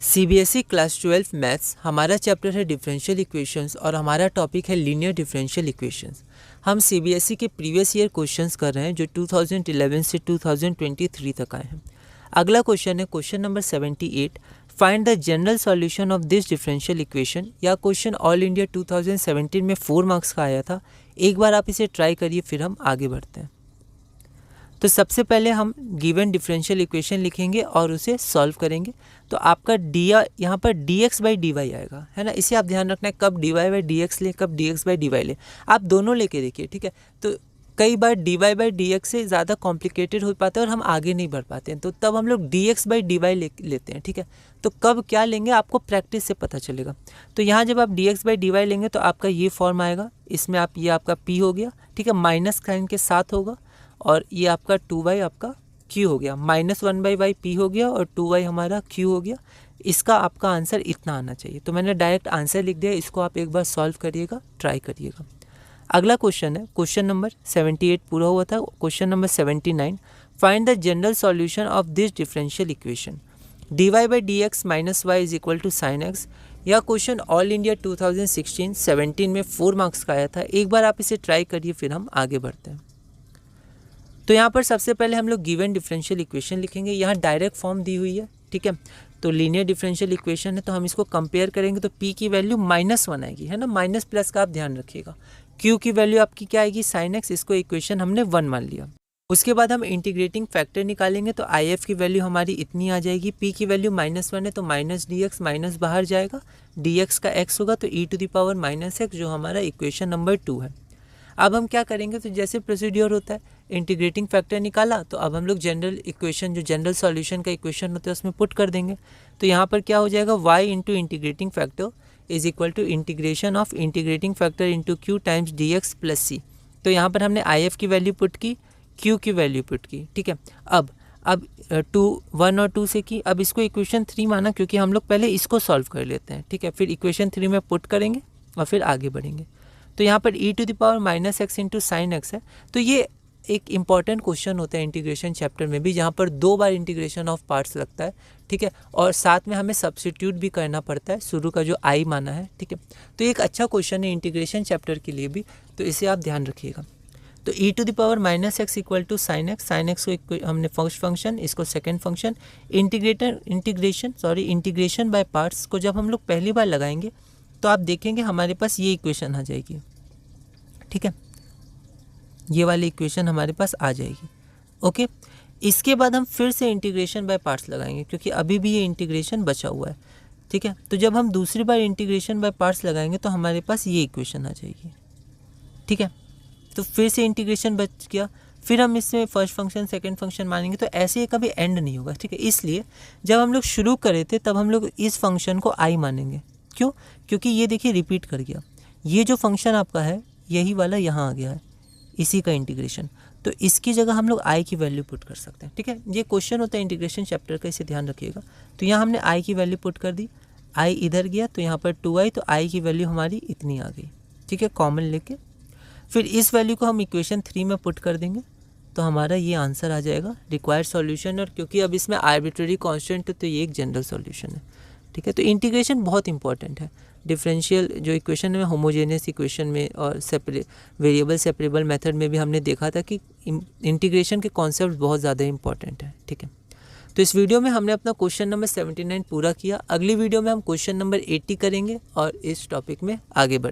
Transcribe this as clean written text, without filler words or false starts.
CBSE class 12 maths हमारा chapter है differential equations और हमारा टॉपिक है लीनियर डिफरेंशियल इक्वेशंस। हम सीबीएसई के प्रीवियस ईयर क्वेश्चंस कर रहे हैं जो 2011 से 2023 तक आए हैं। अगला क्वेश्चन है question number 78, find the general solution of this differential equation. या क्वेश्चन ऑल इंडिया 2017 में 4 मार्क्स का आया था। एक बार आप इसे ट्राई करिए, फिर हम आगे बढ़ते हैं। तो सबसे पहले हम गिवन डिफरेंशियल इक्वेशन लिखेंगे और उसे सॉल्व करेंगे। तो आपका डी यहाँ पर dx बाई dy आएगा, है ना। इसे आप ध्यान रखना है, कब dy बाई dx ले, कब dx बाई dy ले। आप दोनों लेके देखिए, ठीक है। तो कई बार dy बाई dx से ज़्यादा कॉम्प्लिकेटेड हो पाता है और हम आगे नहीं बढ़ पाते हैं, तो तब हम लोग dx बाई dy लेते हैं, ठीक है। तो कब क्या लेंगे आपको प्रैक्टिस से पता चलेगा। तो यहाँ जब आप dx बाई dy लेंगे तो आपका ये फॉर्म आएगा, इसमें आप ये आपका p हो गया, ठीक है, माइनस साइन के साथ होगा, और ये आपका 2y आपका q हो गया, -1/y p हो गया और 2y हमारा q हो गया। इसका आपका आंसर इतना आना चाहिए। तो मैंने डायरेक्ट आंसर लिख दिया, इसको आप एक बार सॉल्व करिएगा, ट्राई करिएगा। अगला क्वेश्चन है क्वेश्चन नंबर 78 पूरा हुआ था। Question number 79, find the general solution of this differential equation. dy by dx minus y is equal to sine x। यह क्वेश्चन ऑल इंडिया 2016-17 में 4 मार्क्स का आया था। एक बार आप इसे ट्राई करिए, फिर हम आगे बढ़ते हैं। तो यहाँ पर सबसे पहले हम लोग गिवन डिफरेंशियल इक्वेशन लिखेंगे। यहाँ डायरेक्ट फॉर्म दी हुई है, ठीक है। तो लीनियर डिफरेंशियल इक्वेशन है, तो हम इसको कंपेयर करेंगे तो p की वैल्यू -1 आएगी, है ना। माइनस प्लस का आप ध्यान रखिएगा। q की वैल्यू आपकी क्या आएगी, साइन x। इसको इक्वेशन हमने 1 मान लिया। उसके बाद हम इंटीग्रेटिंग फैक्टर निकालेंगे तो if की वैल्यू हमारी इतनी आ जाएगी। p की वैल्यू -1 है तो माइनस dx, माइनस बाहर जाएगा, dx का x होगा तो e⁻⁻x, जो हमारा इक्वेशन नंबर 2 है। अब हम क्या करेंगे, तो जैसे प्रोसीड्योर होता है, इंटीग्रेटिंग फैक्टर निकाला तो अब हम लोग जनरल इक्वेशन, जो जनरल सॉल्यूशन का इक्वेशन होता है, उसमें पुट कर देंगे। तो यहाँ पर क्या हो जाएगा, y into integrating factor is equal to integration of integrating factor into q times dx plus c। तो यहाँ पर हमने if की वैल्यू पुट की, q की वैल्यू पुट की, ठीक है। अब 1 और 2 से की, अब इसको इक्वेशन 3 माना, क्योंकि हम लोग पहले इसको सॉल्व कर लेते हैं, ठीक है। फिर इक्वेशन 3 में पुट करेंगे और फिर आगे बढ़ेंगे। तो यहाँ पर e⁻⁻x इंटू साइन x है। तो ये एक इम्पॉर्टेंट क्वेश्चन होता है इंटीग्रेशन चैप्टर में भी, जहाँ पर 2 बार इंटीग्रेशन ऑफ पार्ट्स लगता है, ठीक है। और साथ में हमें सब्स्टिट्यूट भी करना पड़ता है, शुरू का जो i माना है, ठीक है। तो एक अच्छा क्वेश्चन है इंटीग्रेशन चैप्टर के लिए भी, तो इसे आप ध्यान रखिएगा। तो e⁻⁻x equal to sine x को हमने फर्स्ट फंक्शन, इसको second function. Integration by parts को जब हम लोग पहली बार लगाएंगे तो आप देखेंगे हमारे पास ये इक्वेशन आ जाएगी, ठीक है। ये वाली इक्वेशन हमारे पास आ जाएगी, ओके। इसके बाद हम फिर से इंटीग्रेशन बाय पार्ट्स लगाएंगे, क्योंकि अभी भी ये इंटीग्रेशन बचा हुआ है, ठीक है। तो जब हम दूसरी बार इंटीग्रेशन बाय पार्ट्स लगाएंगे तो हमारे पास ये इक्वेशन आ जाएगी, ठीक है। तो फिर से इंटीग्रेशन बच गया, फिर हम इसमें फर्स्ट फंक्शन सेकंड फंक्शन मानेंगे, तो ऐसे ये कभी एंड नहीं होगा, ठीक है। इसलिए जब हम लोग शुरू करे थे तब हम लोग इस फंक्शन को आई मानेंगे। क्यों? क्योंकि ये देखिए रिपीट कर गया, ये जो फंक्शन आपका है यही वाला यहाँ आ गया है, इसी का इंटीग्रेशन। तो इसकी जगह हम लोग आई की वैल्यू पुट कर सकते हैं, ठीक है। ये क्वेश्चन होता है इंटीग्रेशन चैप्टर का, इसे ध्यान रखिएगा। तो यहाँ हमने आई की वैल्यू पुट कर दी, आई इधर गया तो यहाँ पर 2i, तो आई की वैल्यू हमारी इतनी आ गई, ठीक है, कॉमन लेके। फिर इस वैल्यू को हम इक्वेशन 3 में पुट कर देंगे तो हमारा ये आंसर आ जाएगा, रिक्वायर्ड सॉल्यूशन। और क्योंकि अब इसमें आर्बिट्रेरी कांस्टेंट है तो ये एक जनरल सॉल्यूशन है, ठीक है। तो इंटीग्रेशन बहुत इंपॉर्टेंट है। डिफरेंशियल जो इक्वेशन में, होमोजेनियस इक्वेशन में और वेरिएबल सेपरेबल मेथड में भी हमने देखा था कि इंटीग्रेशन के कॉन्सेप्ट बहुत ज़्यादा इंपॉर्टेंट है, ठीक है। तो इस वीडियो में हमने अपना क्वेश्चन नंबर 79 पूरा किया। अगली वीडियो में हम क्वेश्चन नंबर 80 करेंगे और इस टॉपिक में आगे बढ़ेंगे।